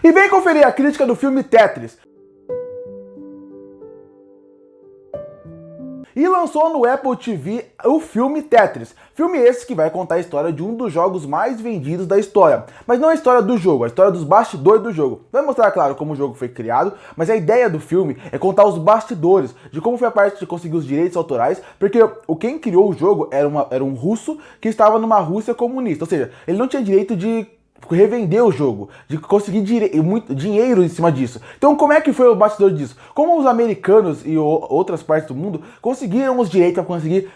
E vem conferir a crítica do filme Tetris. E lançou no Apple TV o filme Tetris. Filme esse que vai contar a história de um dos jogos mais vendidos da história. Mas não a história do jogo, a história dos bastidores do jogo. Vai mostrar, claro, como o jogo foi criado, mas a ideia do filme é contar os bastidores, de como foi a parte de conseguir os direitos autorais, porque quem criou o jogo era um russo que estava numa Rússia comunista. Ou seja, ele não tinha direito de revender o jogo, de conseguir muito dinheiro em cima disso. Então como é que foi o bastidor disso? Como os americanos e outras partes do mundo conseguiram os direitos para conseguir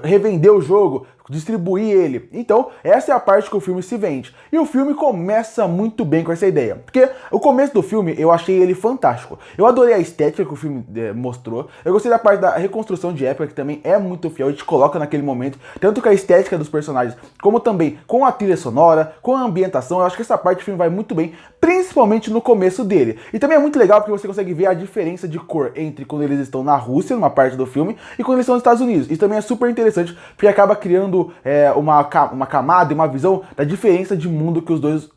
revender o jogo, distribuir ele. Então, essa é a parte que o filme se vende. E o filme começa muito bem com essa ideia. Porque o começo do filme, eu achei ele fantástico. Eu adorei a estética que o filme mostrou. Eu gostei da parte da reconstrução de época, que também é muito fiel, a gente coloca naquele momento, tanto com a estética dos personagens, como também com a trilha sonora, com a ambientação. Eu acho que essa parte do filme vai muito bem, principalmente no começo dele. E também é muito legal porque você consegue ver a diferença de cor entre quando eles estão na Rússia, numa parte do filme, e quando eles estão nos Estados Unidos. Isso também é super interessante, porque acaba criando uma camada e uma visão da diferença de mundo que os dois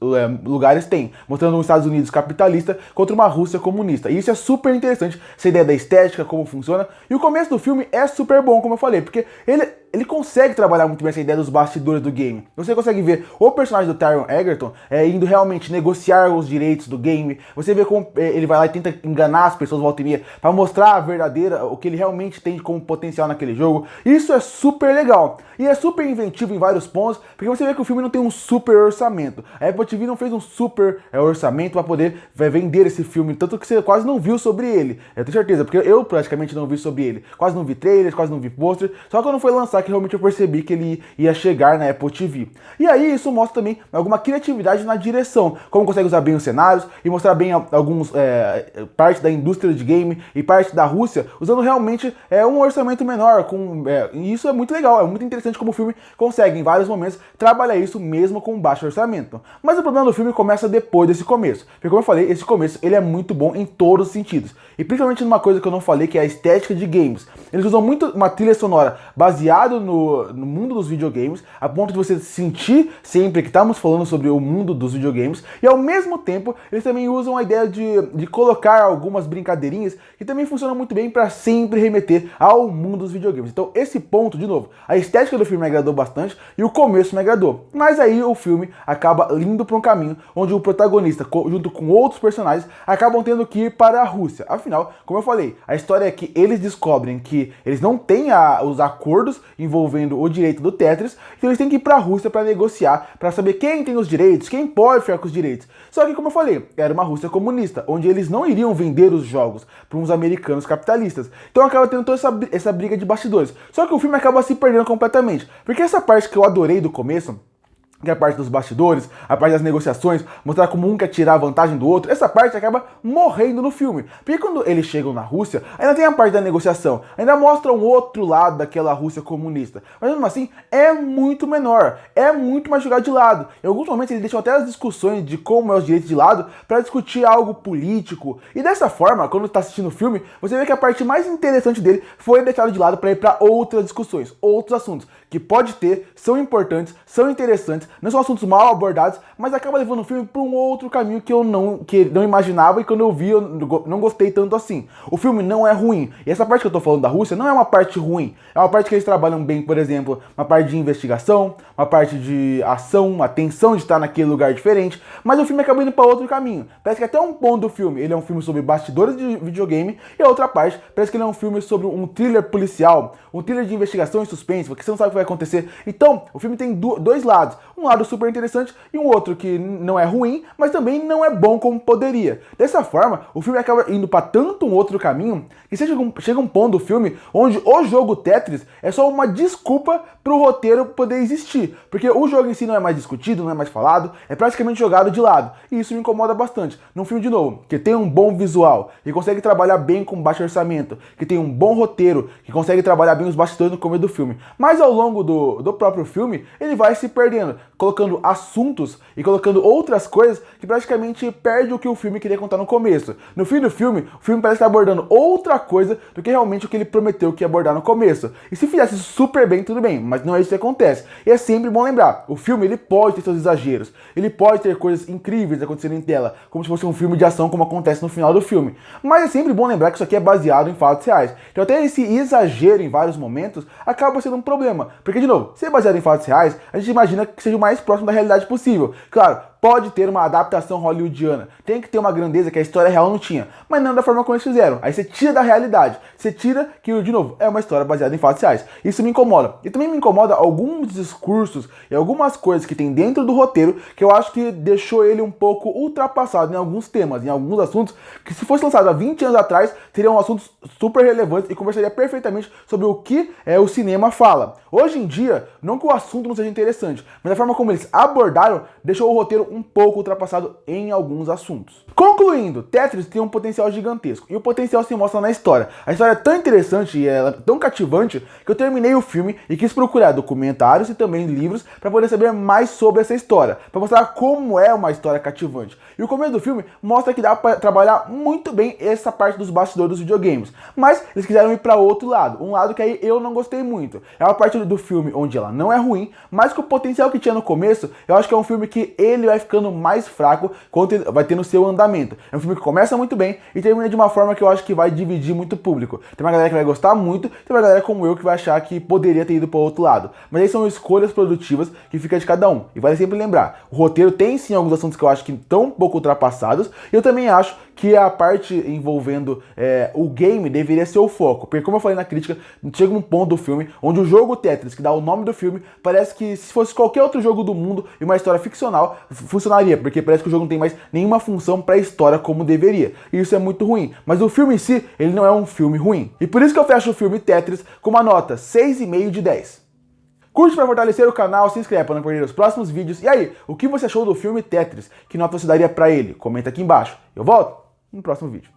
lugares têm, mostrando os Estados Unidos capitalista contra uma Rússia comunista. E isso é super interessante, essa ideia da estética, como funciona. E o começo do filme é super bom, como eu falei, porque ele consegue trabalhar muito bem essa ideia dos bastidores do game. Você consegue ver o personagem do Taron Egerton indo realmente negociar os direitos do game. Você vê como ele vai lá e tenta enganar as pessoas volta e meia para mostrar a verdadeira, o que ele realmente tem como potencial naquele jogo. Isso é super legal. E é super inventivo em vários pontos, porque você vê que o filme não tem um super orçamento. A Apple TV não fez um super orçamento para poder vender esse filme, tanto que você quase não viu sobre ele. Eu tenho certeza, porque eu praticamente não vi sobre ele. Quase não vi trailers, quase não vi pôster. Só quando foi lançar que realmente eu percebi que ele ia chegar na Apple TV. E aí isso mostra também alguma criatividade na direção, como consegue usar bem os cenários e mostrar bem alguns parte da indústria de game e parte da Rússia, usando realmente um orçamento menor. E isso é muito legal, é muito interessante como o filme consegue em vários momentos trabalhar isso mesmo com baixo orçamento. Mas o problema do filme começa depois desse começo, porque como eu falei, esse começo ele é muito bom em todos os sentidos. E principalmente numa coisa que eu não falei, que é a estética de games. Eles usam muito uma trilha sonora baseada no mundo dos videogames, a ponto de você sentir sempre que estamos falando sobre o mundo dos videogames, e ao mesmo tempo eles também usam a ideia de colocar algumas brincadeirinhas que também funcionam muito bem para sempre remeter ao mundo dos videogames. Então esse ponto, de novo, a estética do filme me agradou bastante e o começo me agradou. Mas aí o filme acaba indo para um caminho onde o protagonista, junto com outros personagens, acabam tendo que ir para a Rússia. Afinal, como eu falei, a história é que eles descobrem que eles não têm os acordos envolvendo o direito do Tetris, então eles têm que ir para a Rússia para negociar, para saber quem tem os direitos, quem pode ficar com os direitos. Só que, como eu falei, era uma Rússia comunista, onde eles não iriam vender os jogos para uns americanos capitalistas. Então acaba tendo toda essa briga de bastidores. Só que o filme acaba se perdendo completamente, porque essa parte que eu adorei do começo, que é a parte dos bastidores, a parte das negociações, mostrar como um quer tirar a vantagem do outro, essa parte acaba morrendo no filme. Porque quando eles chegam na Rússia, ainda tem a parte da negociação, ainda mostra um outro lado daquela Rússia comunista. Mas mesmo assim, é muito menor, é muito mais jogado de lado. Em alguns momentos eles deixam até as discussões de como é os direitos de lado para discutir algo político. E dessa forma, quando está assistindo o filme, você vê que a parte mais interessante dele foi deixada de lado para ir para outras discussões, outros assuntos que pode ter, são importantes, são interessantes, não são assuntos mal abordados, mas acaba levando o filme para um outro caminho que eu não imaginava, e quando eu vi eu não gostei tanto assim. O filme não é ruim, e essa parte que eu tô falando da Rússia não é uma parte ruim, é uma parte que eles trabalham bem, por exemplo, uma parte de investigação, uma parte de ação, uma tensão de estar naquele lugar diferente, mas o filme acaba indo para outro caminho. Parece que até um ponto do filme ele é um filme sobre bastidores de videogame, e a outra parte parece que ele é um filme sobre um thriller policial, um thriller de investigação e suspense, porque você não sabe o que vai acontecer. Então, o filme tem dois lados. Um lado super interessante e um outro que não é ruim, mas também não é bom como poderia. Dessa forma, o filme acaba indo para tanto um outro caminho que chega um ponto do filme onde o jogo Tetris é só uma desculpa para o roteiro poder existir. Porque o jogo em si não é mais discutido, não é mais falado, é praticamente jogado de lado. E isso me incomoda bastante. Num filme, de novo, que tem um bom visual, que consegue trabalhar bem com baixo orçamento, que tem um bom roteiro, que consegue trabalhar bem os bastidores no começo do filme. Mas ao longo do próprio filme, ele vai se perdendo, colocando assuntos e colocando outras coisas que praticamente perde o que o filme queria contar no começo. No fim do filme, o filme parece estar abordando outra coisa do que realmente o que ele prometeu que ia abordar no começo. E se fizesse super bem, tudo bem, mas não é isso que acontece. E é sempre bom lembrar, o filme ele pode ter seus exageros, ele pode ter coisas incríveis acontecendo em tela, como se fosse um filme de ação como acontece no final do filme. Mas é sempre bom lembrar que isso aqui é baseado em fatos reais. Então até esse exagero em vários momentos acaba sendo um problema. Porque, de novo, se é baseado em fatos reais, a gente imagina que seja o mais próximo da realidade possível. Claro, pode ter uma adaptação hollywoodiana, tem que ter uma grandeza que a história real não tinha, mas não da forma como eles fizeram. Aí você tira da realidade, você tira que, de novo, é uma história baseada em fatos reais. Isso me incomoda. E também me incomoda alguns discursos e algumas coisas que tem dentro do roteiro que eu acho que deixou ele um pouco ultrapassado em alguns temas, em alguns assuntos, que se fosse lançado há 20 anos atrás, seriam assuntos super relevantes e conversaria perfeitamente sobre o que o cinema fala. Hoje em dia, não que o assunto não seja interessante, mas a forma como eles abordaram deixou o roteiro um pouco ultrapassado em alguns assuntos. Concluindo, Tetris tem um potencial gigantesco, e o potencial se mostra na história. A história é tão interessante e é tão cativante que eu terminei o filme e quis procurar documentários e também livros para poder saber mais sobre essa história, para mostrar como é uma história cativante. E o começo do filme mostra que dá para trabalhar muito bem essa parte dos bastidores dos videogames, mas eles quiseram ir para outro lado, um lado que aí eu não gostei muito. É uma parte do filme onde ela não é ruim, mas com o potencial que tinha no começo, eu acho que é um filme que ele vai ficando mais fraco quando vai ter no seu andamento. É um filme que começa muito bem e termina de uma forma que eu acho que vai dividir muito o público. Tem uma galera que vai gostar muito, tem uma galera como eu que vai achar que poderia ter ido para o outro lado. Mas aí são escolhas produtivas que fica de cada um. E vale sempre lembrar, o roteiro tem sim alguns assuntos que eu acho que estão um pouco ultrapassados, e eu também acho que a parte envolvendo o game deveria ser o foco. Porque como eu falei na crítica, chega um ponto do filme onde o jogo Tetris, que dá o nome do filme, parece que se fosse qualquer outro jogo do mundo e uma história ficcional, funcionaria, porque parece que o jogo não tem mais nenhuma função para a história como deveria. E isso é muito ruim. Mas o filme em si, ele não é um filme ruim. E por isso que eu fecho o filme Tetris com uma nota 6,5 de 10. Curte para fortalecer o canal, se inscreve para não perder os próximos vídeos. E aí, o que você achou do filme Tetris? Que nota você daria para ele? Comenta aqui embaixo. Eu volto no próximo vídeo.